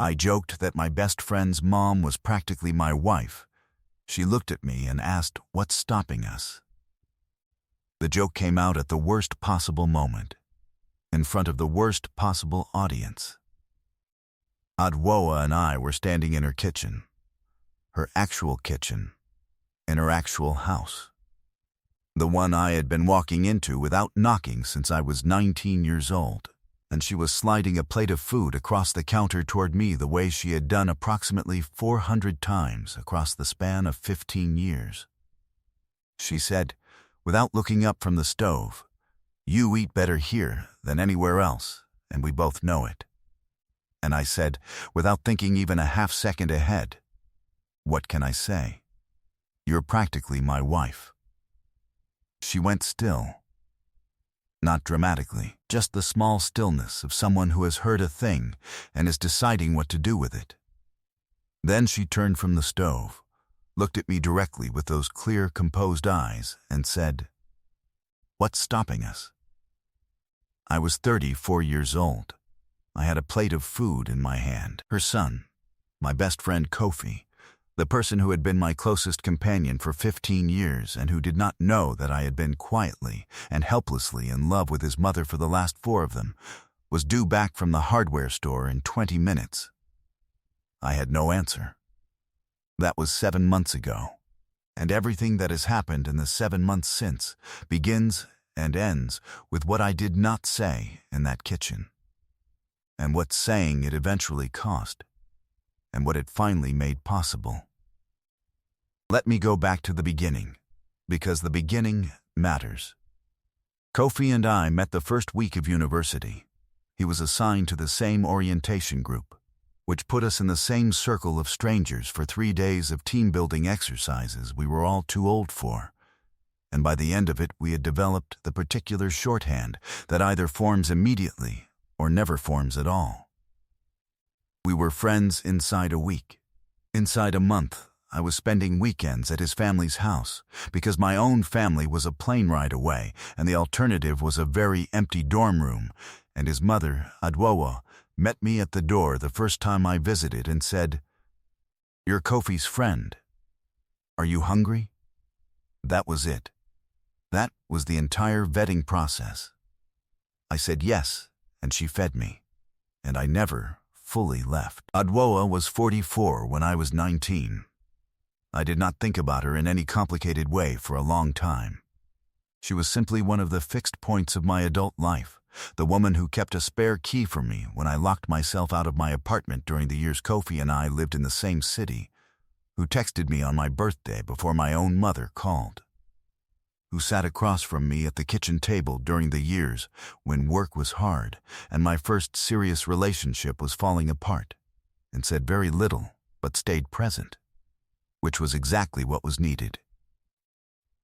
I joked that my best friend's mom was practically my wife. She looked at me and asked, "What's stopping us?" The joke came out at the worst possible moment, in front of the worst possible audience. Adwoa and I were standing in her kitchen, her actual kitchen, in her actual house. The one I had been walking into without knocking since I was 19 years old, and she was sliding a plate of food across the counter toward me the way she had done approximately 400 times across the span of 15 years. She said, without looking up from the stove, "You eat better here than anywhere else, and we both know it." And I said, without thinking even a half second ahead, "What can I say? You're practically my wife." She went still. Not dramatically, just the small stillness of someone who has heard a thing and is deciding what to do with it. Then she turned from the stove, looked at me directly with those clear, composed eyes, and said, "What's stopping us?" I was 34 years old. I had a plate of food in my hand. Her son, my best friend Kofi, the person who had been my closest companion for 15 years and who did not know that I had been quietly and helplessly in love with his mother for the last 4 of them, was due back from the hardware store in 20 minutes. I had no answer. That was 7 months ago, and everything that has happened in the 7 months since begins and ends with what I did not say in that kitchen, and what saying it eventually cost, and what it finally made possible. Let me go back to the beginning, because the beginning matters. Kofi and I met the first week of university. He was assigned to the same orientation group, which put us in the same circle of strangers for 3 days of team-building exercises we were all too old for. And by the end of it, we had developed the particular shorthand that either forms immediately or never forms at all. We were friends inside a week. Inside a month, I was spending weekends at his family's house because my own family was a plane ride away and the alternative was a very empty dorm room, and his mother, Adwoa, met me at the door the first time I visited and said, "You're Kofi's friend. Are you hungry?" That was it. That was the entire vetting process. I said yes, and she fed me, and I never fully left. Adwoa was 44 when I was 19. I did not think about her in any complicated way for a long time. She was simply one of the fixed points of my adult life, the woman who kept a spare key for me when I locked myself out of my apartment during the years Kofi and I lived in the same city, who texted me on my birthday before my own mother called, who sat across from me at the kitchen table during the years when work was hard and my first serious relationship was falling apart, and said very little but stayed present, which was exactly what was needed.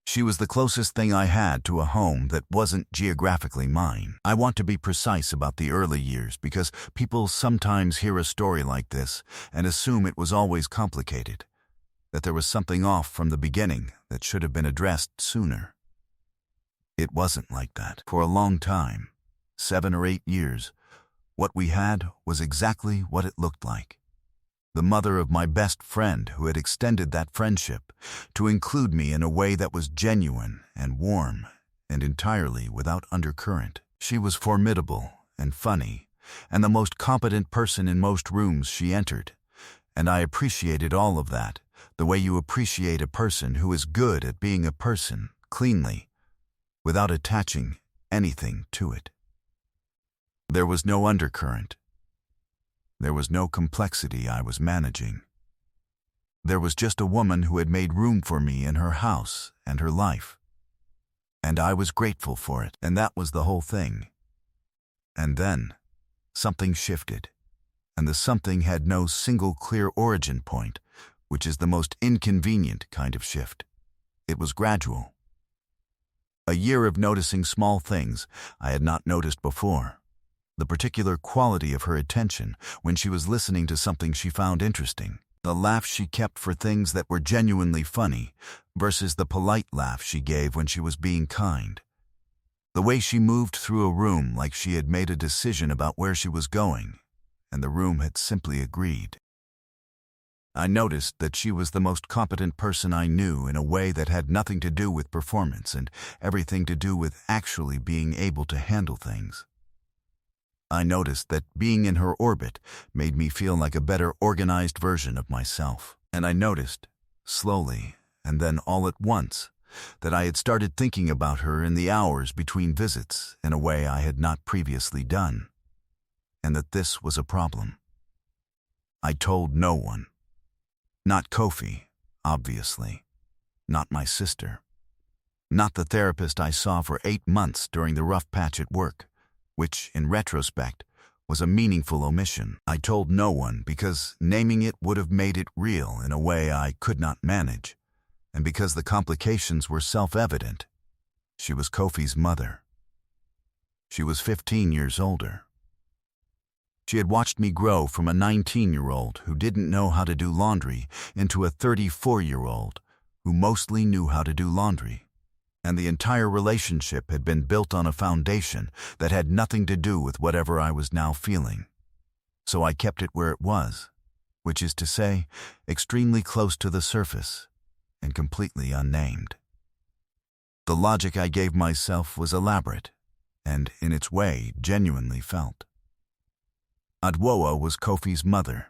She was the closest thing I had to a home that wasn't geographically mine. I want to be precise about the early years because people sometimes hear a story like this and assume it was always complicated, that there was something off from the beginning that should have been addressed sooner. It wasn't like that. For a long time, 7 or 8 years, what we had was exactly what it looked like. The mother of my best friend who had extended that friendship to include me in a way that was genuine and warm and entirely without undercurrent. She was formidable and funny, and the most competent person in most rooms she entered, and I appreciated all of that, the way you appreciate a person who is good at being a person, cleanly, without attaching anything to it. There was no undercurrent. There was no complexity I was managing. There was just a woman who had made room for me in her house and her life. And I was grateful for it, and that was the whole thing. And then, something shifted, and the something had no single clear origin point, which is the most inconvenient kind of shift. It was gradual. A year of noticing small things I had not noticed before. The particular quality of her attention when she was listening to something she found interesting. The laugh she kept for things that were genuinely funny versus the polite laugh she gave when she was being kind. The way she moved through a room like she had made a decision about where she was going, and the room had simply agreed. I noticed that she was the most competent person I knew in a way that had nothing to do with performance and everything to do with actually being able to handle things. I noticed that being in her orbit made me feel like a better organized version of myself. And I noticed, slowly, and then all at once, that I had started thinking about her in the hours between visits in a way I had not previously done, and that this was a problem. I told no one. Not Kofi, obviously. Not my sister. Not the therapist I saw for 8 months during the rough patch at work, which, in retrospect, was a meaningful omission. I told no one because naming it would have made it real in a way I could not manage, and because the complications were self-evident. She was Kofi's mother. She was 15 years older. She had watched me grow from a 19-year-old who didn't know how to do laundry into a 34-year-old who mostly knew how to do laundry. And the entire relationship had been built on a foundation that had nothing to do with whatever I was now feeling. So I kept it where it was, which is to say, extremely close to the surface and completely unnamed. The logic I gave myself was elaborate and, in its way, genuinely felt. Adwoa was Kofi's mother.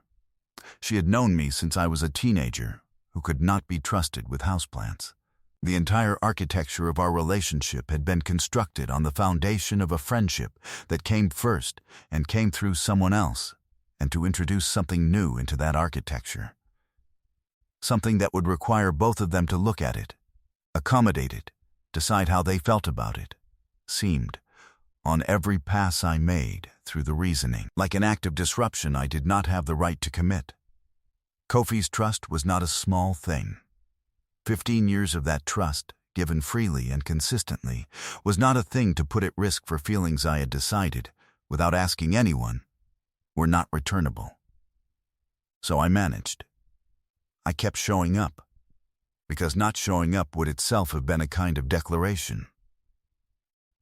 She had known me since I was a teenager who could not be trusted with houseplants. The entire architecture of our relationship had been constructed on the foundation of a friendship that came first and came through someone else, and to introduce something new into that architecture. Something that would require both of them to look at it, accommodate it, decide how they felt about it, seemed, on every pass I made through the reasoning. Like an act of disruption I did not have the right to commit. Kofi's trust was not a small thing. 15 years of that trust, given freely and consistently, was not a thing to put at risk for feelings I had decided, without asking anyone, were not returnable. So I managed. I kept showing up, because not showing up would itself have been a kind of declaration.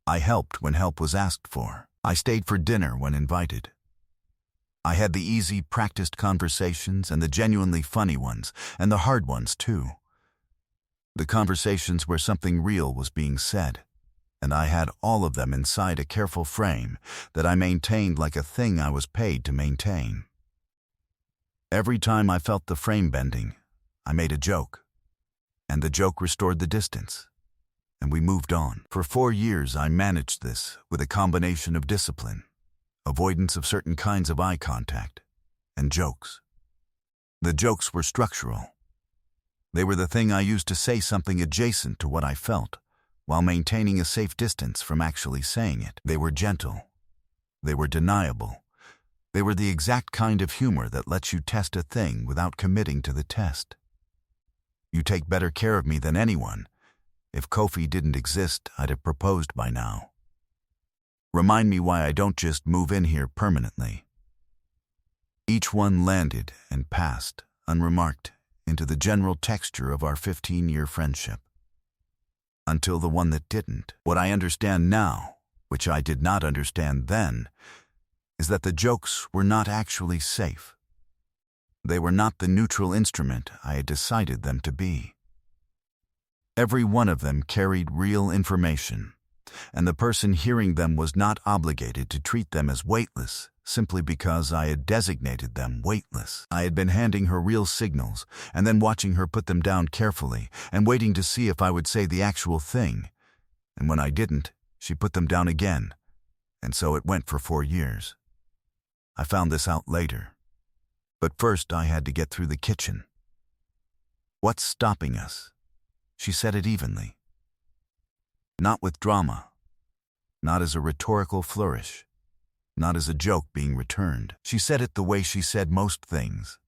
I helped when help was asked for. I stayed for dinner when invited. I had the easy, practiced conversations and the genuinely funny ones, and the hard ones too. The conversations where something real was being said, and I had all of them inside a careful frame that I maintained like a thing I was paid to maintain. Every time I felt the frame bending, I made a joke, and the joke restored the distance, and we moved on. For 4 years I managed this with a combination of discipline, avoidance of certain kinds of eye contact, and jokes. The jokes were structural. They were the thing I used to say something adjacent to what I felt, while maintaining a safe distance from actually saying it. They were gentle. They were deniable. They were the exact kind of humor that lets you test a thing without committing to the test. You take better care of me than anyone. If Kofi didn't exist, I'd have proposed by now. Remind me why I don't just move in here permanently. Each one landed and passed, unremarked, into the general texture of our 15-year friendship. Until the one that didn't. What I understand now, which I did not understand then, is that the jokes were not actually safe. They were not the neutral instrument I had decided them to be. Every one of them carried real information, and the person hearing them was not obligated to treat them as weightless simply because I had designated them weightless. I had been handing her real signals and then watching her put them down carefully and waiting to see if I would say the actual thing. And when I didn't, she put them down again, and so it went for 4 years. I found this out later. But first I had to get through the kitchen. What's stopping us? She said it evenly. Not with drama. Not as a rhetorical flourish. Not as a joke being returned. She said it the way she said most things,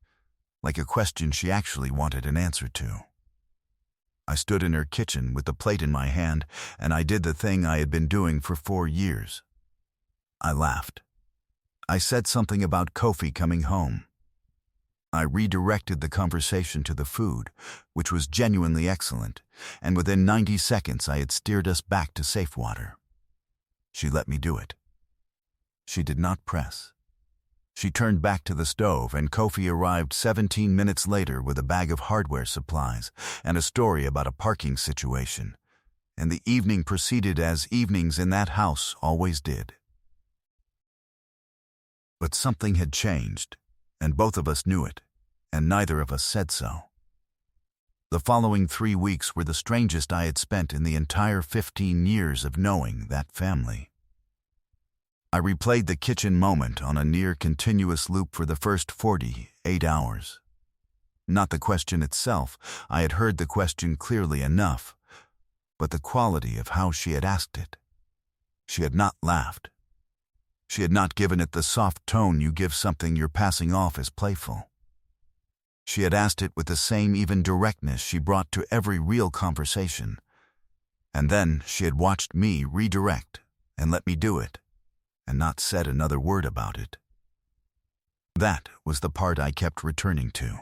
like a question she actually wanted an answer to. I stood in her kitchen with the plate in my hand, and I did the thing I had been doing for 4 years. I laughed. I said something about Kofi coming home. I redirected the conversation to the food, which was genuinely excellent, and within 90 seconds I had steered us back to safe water. She let me do it. She did not press. She turned back to the stove, and Kofi arrived 17 minutes later with a bag of hardware supplies and a story about a parking situation. And the evening proceeded as evenings in that house always did. But something had changed, and both of us knew it, and neither of us said so. The following 3 weeks were the strangest I had spent in the entire 15 years of knowing that family. I replayed the kitchen moment on a near-continuous loop for the first 48 hours. Not the question itself, I had heard the question clearly enough, but the quality of how she had asked it. She had not laughed. She had not given it the soft tone you give something you're passing off as playful. She had asked it with the same even directness she brought to every real conversation. And then she had watched me redirect and let me do it, and not said another word about it. That was the part I kept returning to.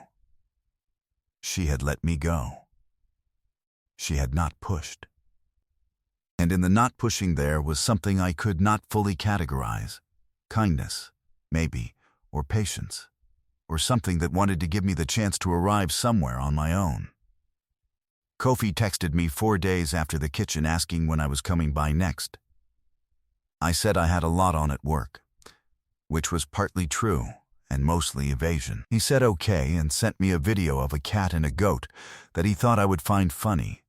She had let me go. She had not pushed. And in the not pushing there was something I could not fully categorize. Kindness, maybe, or patience, or something that wanted to give me the chance to arrive somewhere on my own. Kofi texted me 4 days after the kitchen asking when I was coming by next. I said I had a lot on at work, which was partly true and mostly evasion. He said okay and sent me a video of a cat and a goat that he thought I would find funny,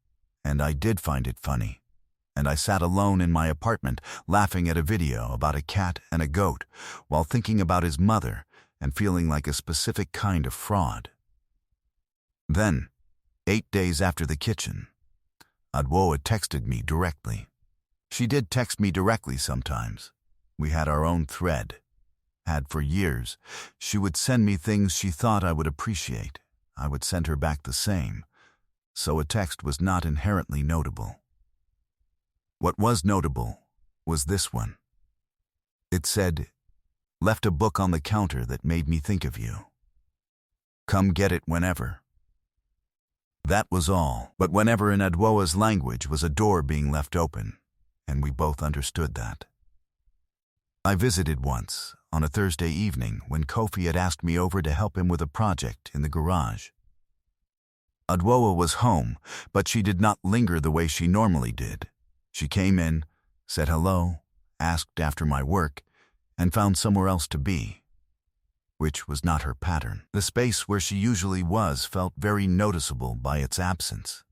and I did find it funny. And I sat alone in my apartment laughing at a video about a cat and a goat while thinking about his mother and feeling like a specific kind of fraud. Then, 8 days after the kitchen, Adwoa texted me directly. She did text me directly sometimes. We had our own thread. Had for years. She would send me things she thought I would appreciate. I would send her back the same. So a text was not inherently notable. What was notable was this one. It said, "Left a book on the counter that made me think of you. Come get it whenever." That was all, but whenever in Adwoa's language was a door being left open, and we both understood that. I visited once, on a Thursday evening, when Kofi had asked me over to help him with a project in the garage. Adwoa was home, but she did not linger the way she normally did. She came in, said hello, asked after my work, and found somewhere else to be, which was not her pattern. The space where she usually was felt very noticeable by its absence.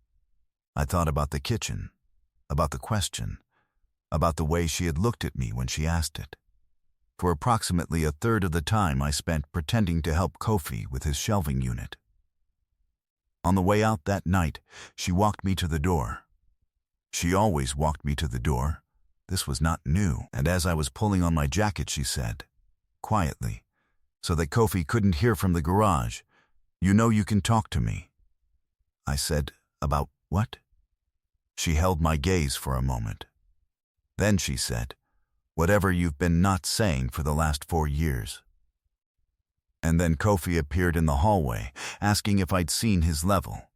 I thought about the kitchen, about the question, about the way she had looked at me when she asked it. For approximately a third of the time I spent pretending to help Kofi with his shelving unit. On the way out that night, she walked me to the door. She always walked me to the door. This was not new, and as I was pulling on my jacket, she said, quietly, so that Kofi couldn't hear from the garage, "You know you can talk to me." I said, "About what?" She held my gaze for a moment. Then she said, "Whatever you've been not saying for the last 4 years." And then Kofi appeared in the hallway, asking if I'd seen his level,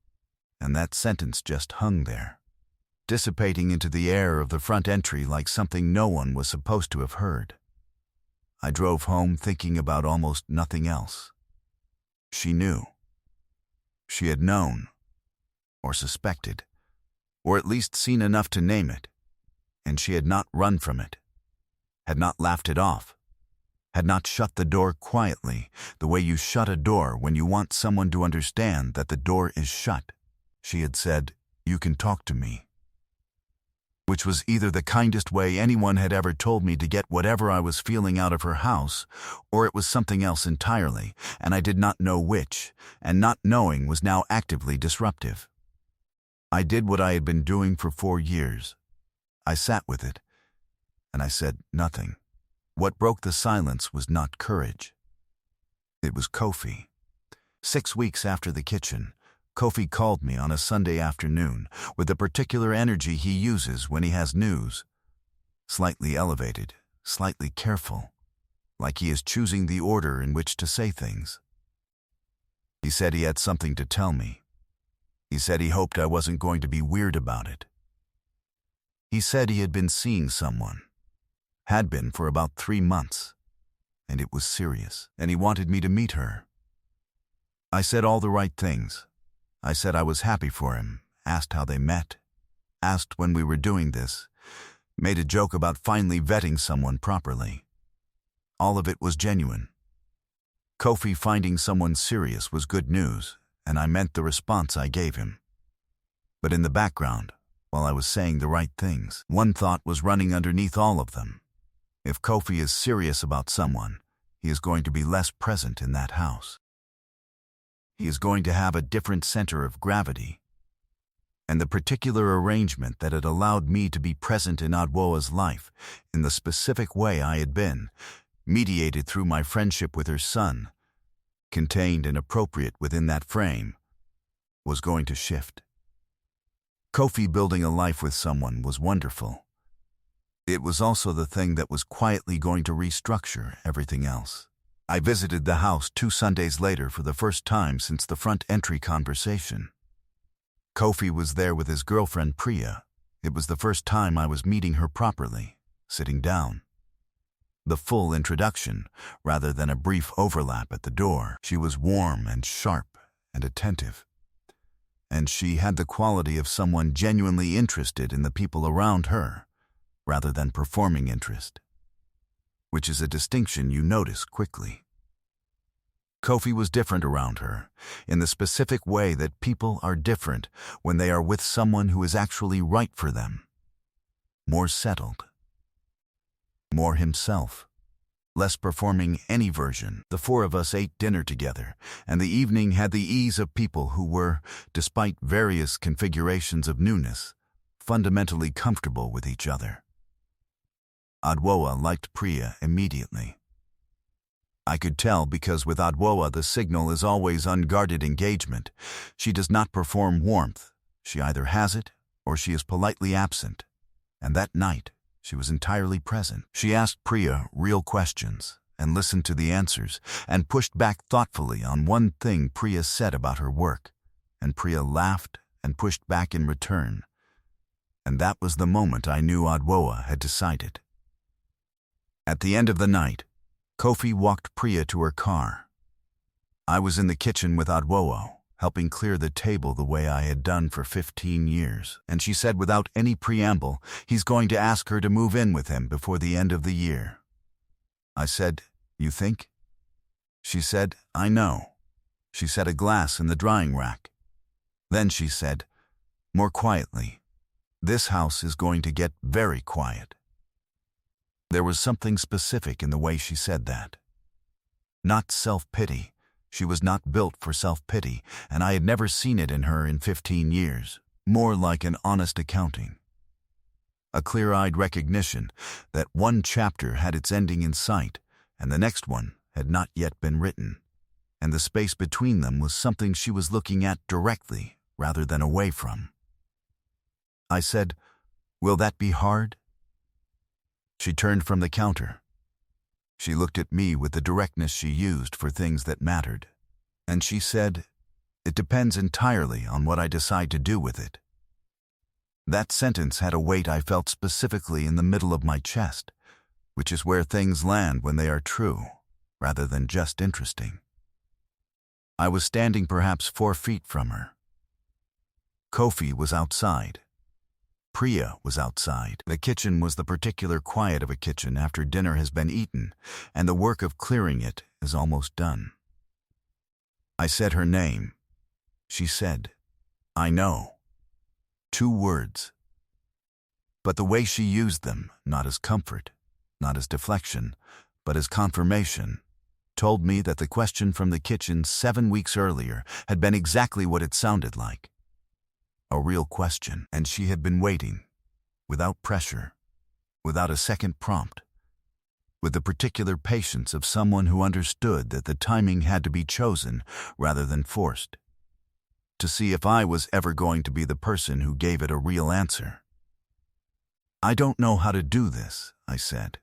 and that sentence just hung there, dissipating into the air of the front entry like something no one was supposed to have heard. I drove home thinking about almost nothing else. She knew. She had known, or suspected, or at least seen enough to name it, and she had not run from it, had not laughed it off, had not shut the door quietly, the way you shut a door when you want someone to understand that the door is shut. She had said, "You can talk to me," which was either the kindest way anyone had ever told me to get whatever I was feeling out of her house, or it was something else entirely, and I did not know which, and not knowing was now actively disruptive. I did what I had been doing for 4 years. I sat with it, and I said nothing. What broke the silence was not courage. It was Kofi. 6 weeks after the kitchen, Kofi called me on a Sunday afternoon with the particular energy he uses when he has news. Slightly elevated, slightly careful, like he is choosing the order in which to say things. He said he had something to tell me. He said he hoped I wasn't going to be weird about it. He said he had been seeing someone. Had been for about 3 months. and it was serious, and he wanted me to meet her. I said all the right things. I said I was happy for him, asked how they met, asked when we were doing this, made a joke about finally vetting someone properly. All of it was genuine. Kofi finding someone serious was good news, and I meant the response I gave him. But in the background, while I was saying the right things, one thought was running underneath all of them. If Kofi is serious about someone, he is going to be less present in that house. He is going to have a different center of gravity. And the particular arrangement that had allowed me to be present in Adwoa's life, in the specific way I had been, mediated through my friendship with her son, contained and appropriate within that frame, was going to shift. Kofi building a life with someone was wonderful. It was also the thing that was quietly going to restructure everything else. I visited the house 2 Sundays later for the first time since the front entry conversation. Kofi was there with his girlfriend Priya. It was the first time I was meeting her properly, sitting down. The full introduction, rather than a brief overlap at the door. She was warm and sharp and attentive. And she had the quality of someone genuinely interested in the people around her, rather than performing interest, which is a distinction you notice quickly. Kofi was different around her, in the specific way that people are different when they are with someone who is actually right for them. More settled. More himself. Less performing any version. The 4 of us ate dinner together, and the evening had the ease of people who were, despite various configurations of newness, fundamentally comfortable with each other. Adwoa liked Priya immediately. I could tell because with Adwoa the signal is always unguarded engagement. She does not perform warmth. She either has it or she is politely absent. And that night, she was entirely present. She asked Priya real questions and listened to the answers and pushed back thoughtfully on one thing Priya said about her work. And Priya laughed and pushed back in return. And that was the moment I knew Adwoa had decided. At the end of the night, Kofi walked Priya to her car. I was in the kitchen with Adwoa, helping clear the table the way I had done for 15 years, and she said without any preamble, he's going to ask her to move in with him before the end of the year. I said, "You think?" She said, "I know." She set a glass in the drying rack. Then she said, more quietly, "This house is going to get very quiet." There was something specific in the way she said that. Not self-pity. She was not built for self-pity, and I had never seen it in her in 15 years. More like an honest accounting. A clear-eyed recognition that one chapter had its ending in sight, and the next one had not yet been written. And the space between them was something she was looking at directly, rather than away from. I said, "Will that be hard?" She turned from the counter. She looked at me with the directness she used for things that mattered. And she said, "It depends entirely on what I decide to do with it." That sentence had a weight I felt specifically in the middle of my chest, which is where things land when they are true, rather than just interesting. I was standing perhaps 4 feet from her. Kofi was outside. Priya was outside. The kitchen was the particular quiet of a kitchen after dinner has been eaten, and the work of clearing it is almost done. I said her name. She said, "I know." 2 words. But the way she used them, not as comfort, not as deflection, but as confirmation, told me that the question from the kitchen 7 weeks earlier had been exactly what it sounded like. A real question, and she had been waiting, without pressure, without a second prompt, with the particular patience of someone who understood that the timing had to be chosen rather than forced, to see if I was ever going to be the person who gave it a real answer. "I don't know how to do this," I said.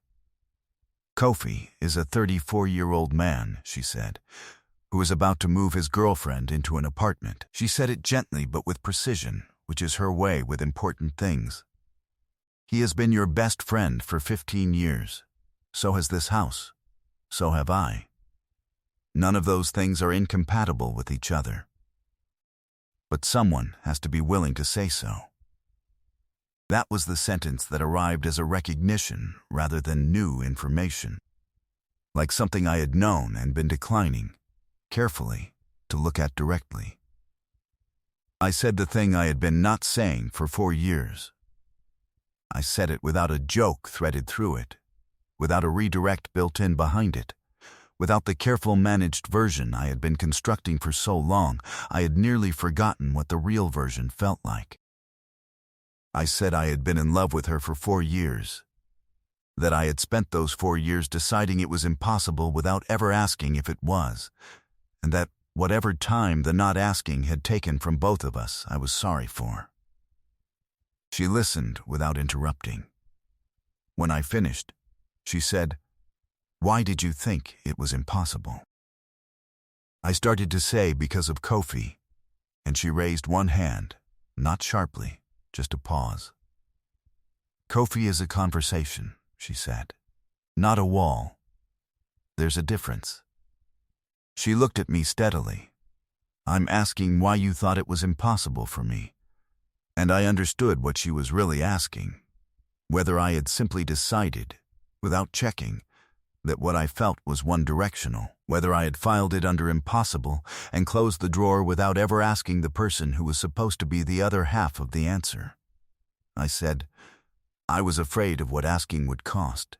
"Kofi is a 34-year-old man," she said, "who is about to move his girlfriend into an apartment." She said it gently but with precision, which is her way with important things. "He has been your best friend for 15 years. So has this house. so have I. None of those things are incompatible with each other. But someone has to be willing to say so. That was the sentence that arrived as a recognition rather than new information, like something I had known and been declining, carefully, to look at directly. I said the thing I had been not saying for 4 years. I said it without a joke threaded through it, without a redirect built in behind it, without the careful managed version I had been constructing for so long, I had nearly forgotten what the real version felt like. I said I had been in love with her for 4 years, that I had spent those 4 years deciding it was impossible without ever asking if it was, and that whatever time the not asking had taken from both of us, I was sorry for. She listened without interrupting. When I finished, she said, "Why did you think it was impossible?" I started to say because of Kofi, and she raised one hand, not sharply, just a pause. "Kofi is a conversation," she said, "not a wall. There's a difference." She looked at me steadily. "I'm asking why you thought it was impossible for me." And I understood what she was really asking, whether I had simply decided, without checking, that what I felt was one-directional, whether I had filed it under impossible and closed the drawer without ever asking the person who was supposed to be the other half of the answer. I said, "I was afraid of what asking would cost."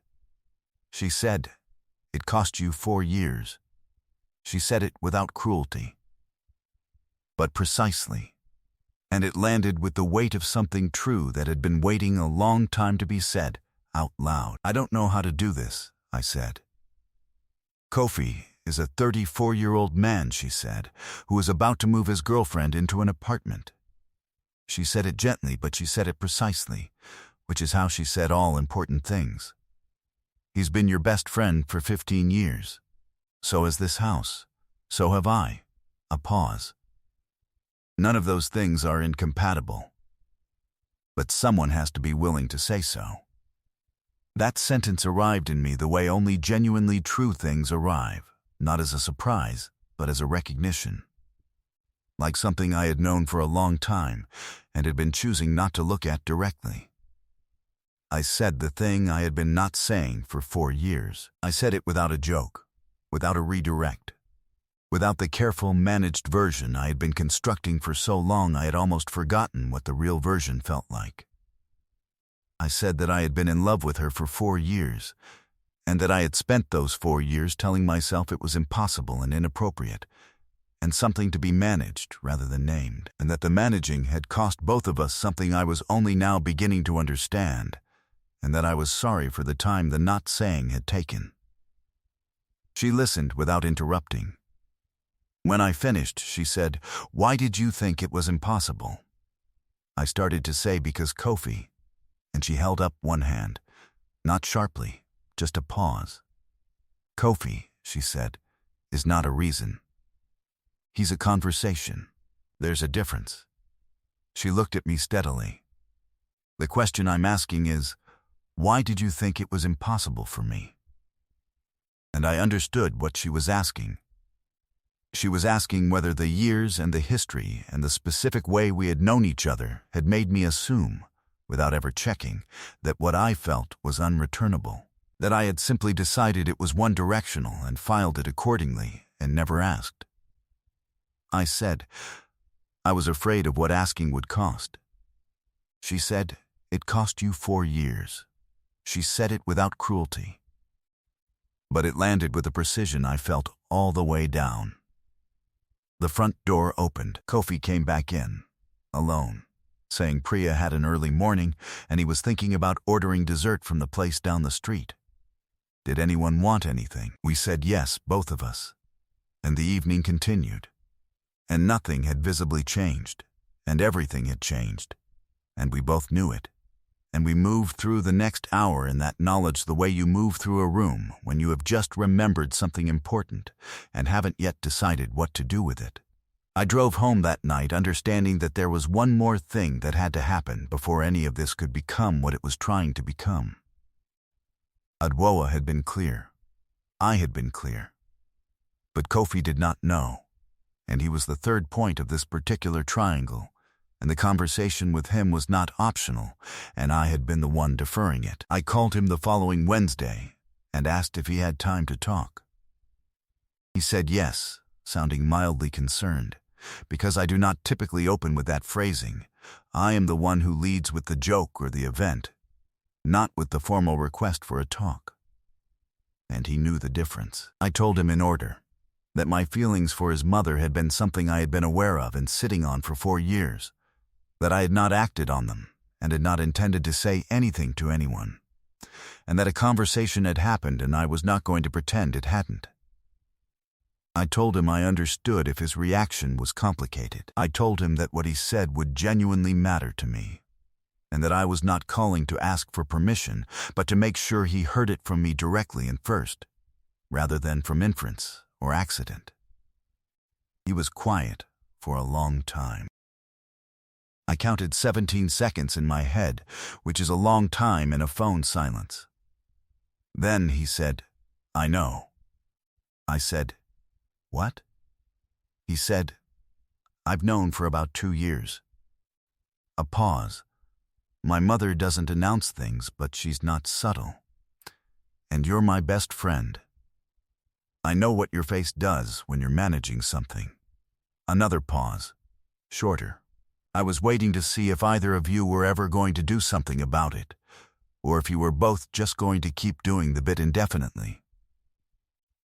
She said, "It cost you 4 years." She said it without cruelty, but precisely, and it landed with the weight of something true that had been waiting a long time to be said out loud. "I don't know how to do this," I said. "Kofi is a 34-year-old man," she said, "who is about to move his girlfriend into an apartment." She said it gently, but she said it precisely, which is how she said all important things. "He's been your best friend for 15 years. So has this house. So have I." A pause. "None of those things are incompatible. But someone has to be willing to say so." That sentence arrived in me the way only genuinely true things arrive, not as a surprise, but as a recognition. Like something I had known for a long time and had been choosing not to look at directly. I said the thing I had been not saying for 4 years. I said it without a joke, without a redirect, without the careful, managed version I had been constructing for so long I had almost forgotten what the real version felt like. I said that I had been in love with her for 4 years, and that I had spent those 4 years telling myself it was impossible and inappropriate, and something to be managed rather than named, and that the managing had cost both of us something I was only now beginning to understand, and that I was sorry for the time the not saying had taken. She listened without interrupting. When I finished, she said, "Why did you think it was impossible?" I started to say because Kofi, and she held up one hand, not sharply, just a pause. "Kofi," she said, "is not a reason. He's a conversation. There's a difference." She looked at me steadily. "The question I'm asking is, why did you think it was impossible for me?" And I understood what she was asking. She was asking whether the years and the history and the specific way we had known each other had made me assume, without ever checking, that what I felt was unreturnable, that I had simply decided it was one-directional and filed it accordingly and never asked. I said, "I was afraid of what asking would cost." She said, "It cost you 4 years." She said it without cruelty, but it landed with a precision I felt all the way down. The front door opened. Kofi came back in, alone, saying Priya had an early morning and he was thinking about ordering dessert from the place down the street. Did anyone want anything? We said yes, both of us. And the evening continued. And nothing had visibly changed, and everything had changed, and we both knew it. And we moved through the next hour in that knowledge the way you move through a room when you have just remembered something important and haven't yet decided what to do with it. I drove home that night understanding that there was one more thing that had to happen before any of this could become what it was trying to become. Adwoa had been clear. I had been clear. But Kofi did not know, and he was the third point of this particular triangle, and the conversation with him was not optional, and I had been the one deferring it. I called him the following Wednesday and asked if he had time to talk. He said yes, sounding mildly concerned, because I do not typically open with that phrasing. I am the one who leads with the joke or the event, not with the formal request for a talk. And he knew the difference. I told him in order that my feelings for his mother had been something I had been aware of and sitting on for 4 years, that I had not acted on them and had not intended to say anything to anyone, and that a conversation had happened and I was not going to pretend it hadn't. I told him I understood if his reaction was complicated. I told him that what he said would genuinely matter to me, and that I was not calling to ask for permission, but to make sure he heard it from me directly and first, rather than from inference or accident. He was quiet for a long time. I counted 17 seconds in my head, which is a long time in a phone silence. Then he said, "I know." I said, "What?" He said, "I've known for about 2 years." A pause. My mother doesn't announce things, but she's not subtle. And you're my best friend. I know what your face does when you're managing something. Another pause. Shorter. I was waiting to see if either of you were ever going to do something about it, or if you were both just going to keep doing the bit indefinitely.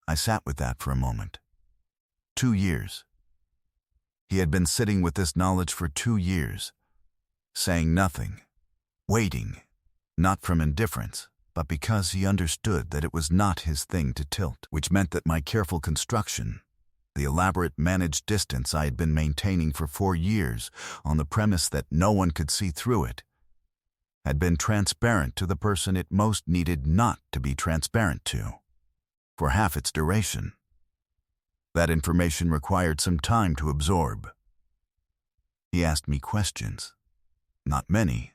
I sat with that for a moment. 2 years. He had been sitting with this knowledge for 2 years, saying nothing, waiting, not from indifference, but because he understood that it was not his thing to tilt, which meant that my careful construction, the elaborate managed distance I had been maintaining for 4 years on the premise that no one could see through it, had been transparent to the person it most needed not to be transparent to, for half its duration. That information required some time to absorb. He asked me questions. Not many,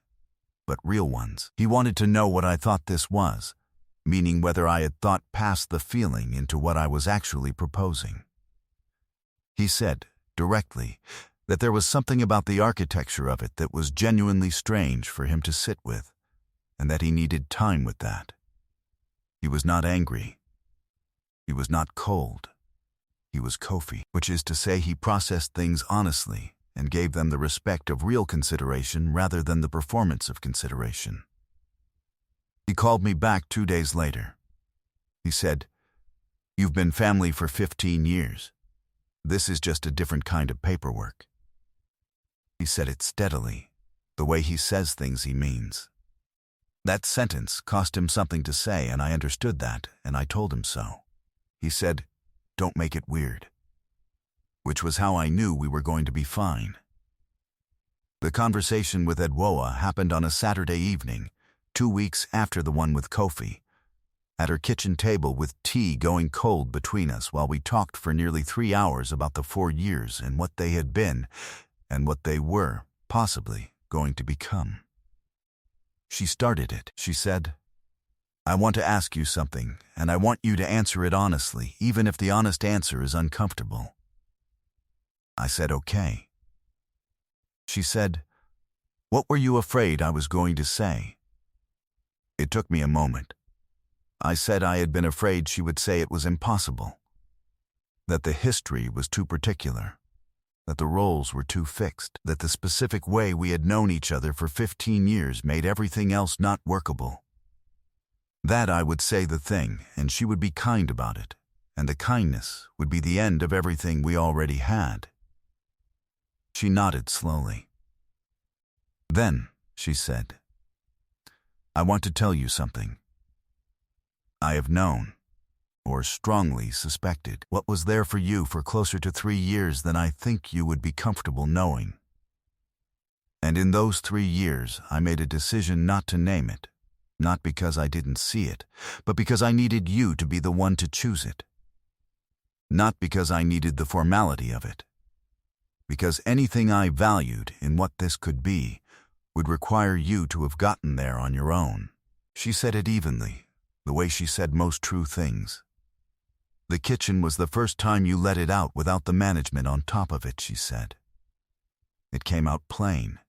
but real ones. He wanted to know what I thought this was, meaning whether I had thought past the feeling into what I was actually proposing. He said, directly, that there was something about the architecture of it that was genuinely strange for him to sit with, and that he needed time with that. He was not angry. He was not cold. He was Kofi, which is to say he processed things honestly and gave them the respect of real consideration rather than the performance of consideration. He called me back 2 days later. He said, "You've been family for 15 years. This is just a different kind of paperwork." He said it steadily, the way he says things he means. That sentence cost him something to say, and I understood that, and I told him so. He said, "Don't make it weird," which was how I knew we were going to be fine. The conversation with Edwoa happened on a Saturday evening, 2 weeks after the one with Kofi, at her kitchen table with tea going cold between us while we talked for nearly 3 hours about the 4 years and what they had been and what they were, possibly, going to become. She started it. She said, "I want to ask you something, and I want you to answer it honestly, even if the honest answer is uncomfortable." I said, "Okay." She said, "What were you afraid I was going to say?" It took me a moment. I said I had been afraid she would say it was impossible, that the history was too particular, that the roles were too fixed, that the specific way we had known each other for 15 years made everything else not workable. That I would say the thing, and she would be kind about it, and the kindness would be the end of everything we already had. She nodded slowly. "Then," she said, "I want to tell you something. I have known, or strongly suspected, what was there for you for closer to 3 years than I think you would be comfortable knowing. And in those 3 years, I made a decision not to name it, not because I didn't see it, but because I needed you to be the one to choose it. Not because I needed the formality of it. Because anything I valued in what this could be would require you to have gotten there on your own." She said it evenly, the way she said most true things. The kitchen was the first time you let it out without the management on top of it, she said. It came out plain.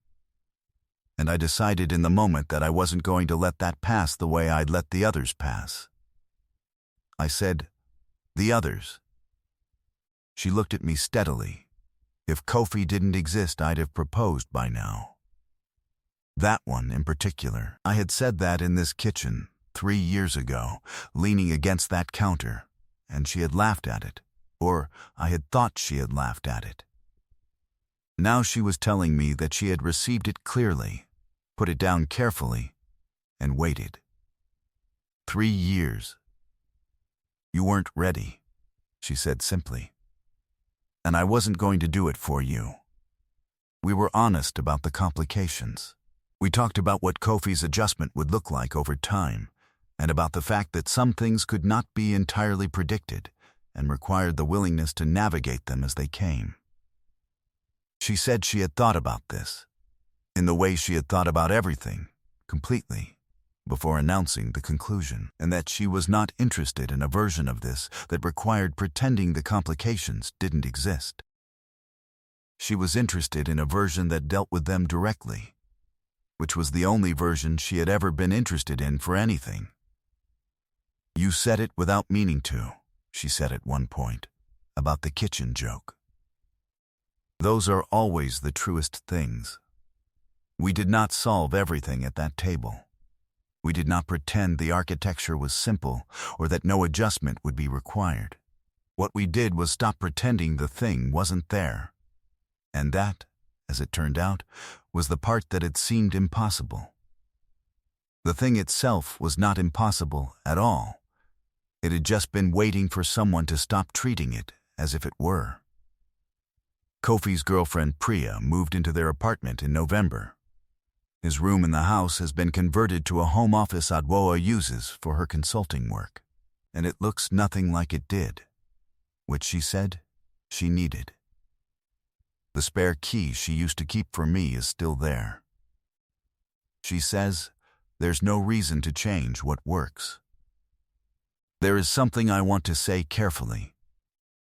And I decided in the moment that I wasn't going to let that pass the way I'd let the others pass. I said, "The others." She looked at me steadily. If Kofi didn't exist, I'd have proposed by now. That one in particular. I had said that in this kitchen 3 years ago, leaning against that counter, and she had laughed at it, or I had thought she had laughed at it. Now she was telling me that she had received it clearly, put it down carefully, and waited. 3 years. "You weren't ready," she said simply. "And I wasn't going to do it for you." We were honest about the complications. We talked about what Kofi's adjustment would look like over time, and about the fact that some things could not be entirely predicted and required the willingness to navigate them as they came. She said she had thought about this, in the way she had thought about everything, completely, before announcing the conclusion, and that she was not interested in a version of this that required pretending the complications didn't exist. She was interested in a version that dealt with them directly, which was the only version she had ever been interested in for anything. "You said it without meaning to," she said at one point, about the kitchen joke. Those are always the truest things. We did not solve everything at that table. We did not pretend the architecture was simple or that no adjustment would be required. What we did was stop pretending the thing wasn't there. And that, as it turned out, was the part that had seemed impossible. The thing itself was not impossible at all. It had just been waiting for someone to stop treating it as if it were. Kofi's girlfriend Priya moved into their apartment in November. His room in the house has been converted to a home office Adwoa uses for her consulting work, and it looks nothing like it did, which she said she needed. The spare key she used to keep for me is still there. She says there's no reason to change what works. There is something I want to say carefully,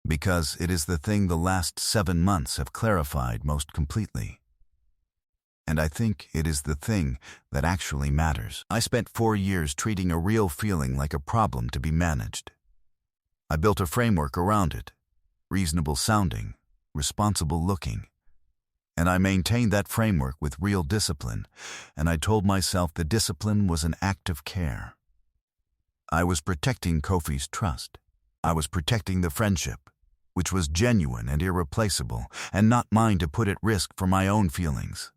because it is the thing the last 7 months have clarified most completely. And I think it is the thing that actually matters. I spent 4 years treating a real feeling like a problem to be managed. I built a framework around it, reasonable sounding, responsible looking. And I maintained that framework with real discipline, and I told myself the discipline was an act of care. I was protecting Kofi's trust. I was protecting the friendship, which was genuine and irreplaceable, and not mine to put at risk for my own feelings.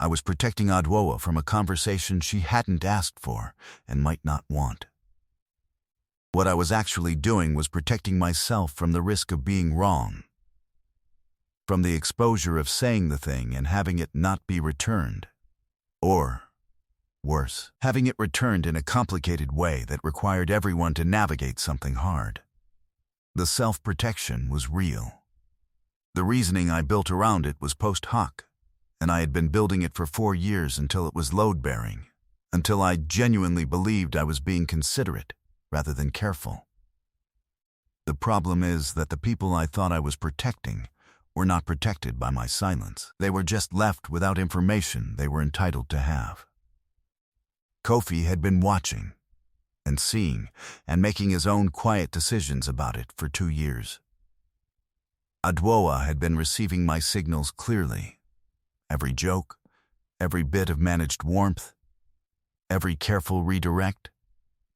I was protecting Adwoa from a conversation she hadn't asked for and might not want. What I was actually doing was protecting myself from the risk of being wrong, from the exposure of saying the thing and having it not be returned, or, worse, having it returned in a complicated way that required everyone to navigate something hard. The self-protection was real. The reasoning I built around it was post hoc, and I had been building it for 4 years until it was load-bearing, until I genuinely believed I was being considerate rather than careful. The problem is that the people I thought I was protecting were not protected by my silence. They were just left without information they were entitled to have. Kofi had been watching and seeing and making his own quiet decisions about it for 2 years. Adwoa had been receiving my signals clearly. Every joke, every bit of managed warmth, every careful redirect,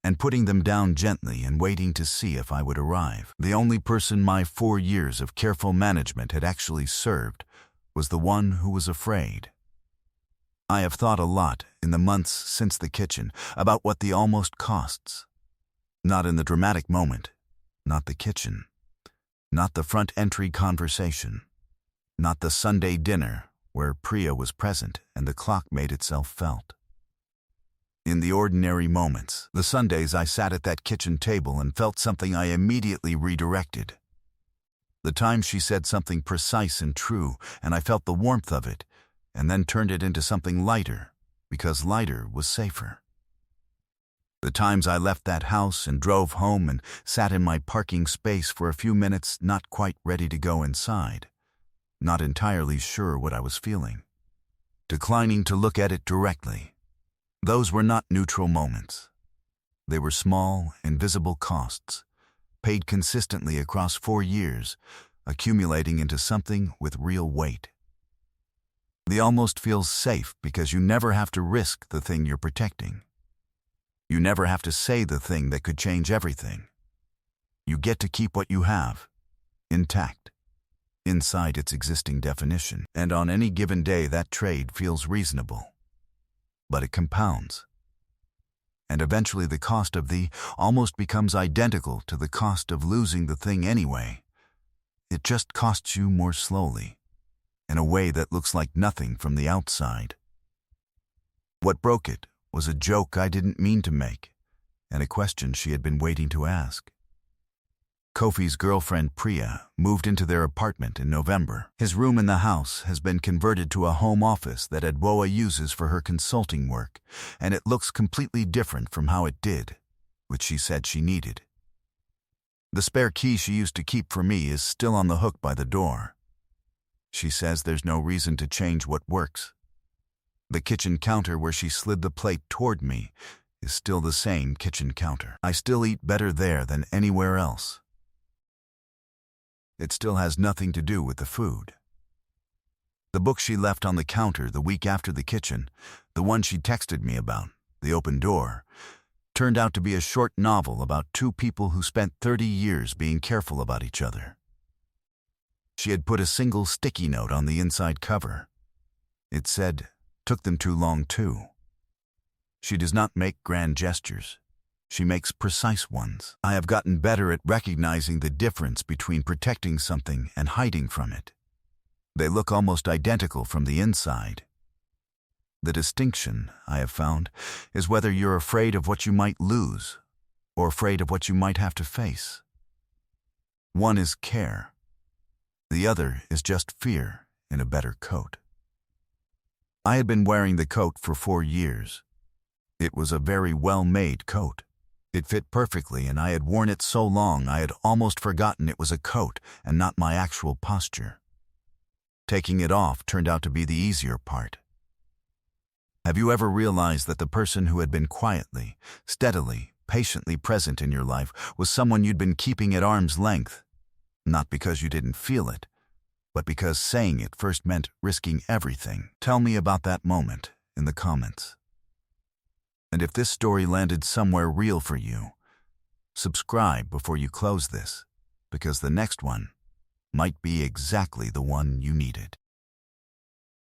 and putting them down gently and waiting to see if I would arrive. The only person my 4 years of careful management had actually served was the one who was afraid. I have thought a lot in the months since the kitchen about what the almost costs. Not in the dramatic moment, not the kitchen, not the front entry conversation, not the Sunday dinner where Priya was present and the clock made itself felt. In the ordinary moments, the Sundays I sat at that kitchen table and felt something I immediately redirected. The time she said something precise and true, and I felt the warmth of it, and then turned it into something lighter, because lighter was safer. The times I left that house and drove home and sat in my parking space for a few minutes, not quite ready to go inside, not entirely sure what I was feeling, declining to look at it directly. Those were not neutral moments. They were small, invisible costs, paid consistently across 4 years, accumulating into something with real weight. They almost feel safe because you never have to risk the thing you're protecting. You never have to say the thing that could change everything. You get to keep what you have, intact, inside its existing definition. And on any given day, that trade feels reasonable. But it compounds. And eventually the cost of the almost becomes identical to the cost of losing the thing anyway. It just costs you more slowly, in a way that looks like nothing from the outside. What broke it was a joke I didn't mean to make, and a question she had been waiting to ask. Kofi's girlfriend Priya moved into their apartment in November. His room in the house has been converted to a home office that Adwoa uses for her consulting work, and it looks completely different from how it did, which she said she needed. The spare key she used to keep for me is still on the hook by the door. She says there's no reason to change what works. The kitchen counter where she slid the plate toward me is still the same kitchen counter. I still eat better there than anywhere else. It still has nothing to do with the food. The book she left on the counter the week after the kitchen, the one she texted me about, The Open Door, turned out to be a short novel about 2 people who spent 30 years being careful about each other. She had put a single sticky note on the inside cover. It said, "Took them too long too." She does not make grand gestures. She makes precise ones. I have gotten better at recognizing the difference between protecting something and hiding from it. They look almost identical from the inside. The distinction, I have found, is whether you're afraid of what you might lose or afraid of what you might have to face. One is care. The other is just fear in a better coat. I had been wearing the coat for 4 years. It was a very well-made coat. It fit perfectly, and I had worn it so long I had almost forgotten it was a coat and not my actual posture. Taking it off turned out to be the easier part. Have you ever realized that the person who had been quietly, steadily, patiently present in your life was someone you'd been keeping at arm's length? Not because you didn't feel it, but because saying it first meant risking everything. Tell me about that moment in the comments. And if this story landed somewhere real for you, subscribe before you close this, because the next one might be exactly the one you needed.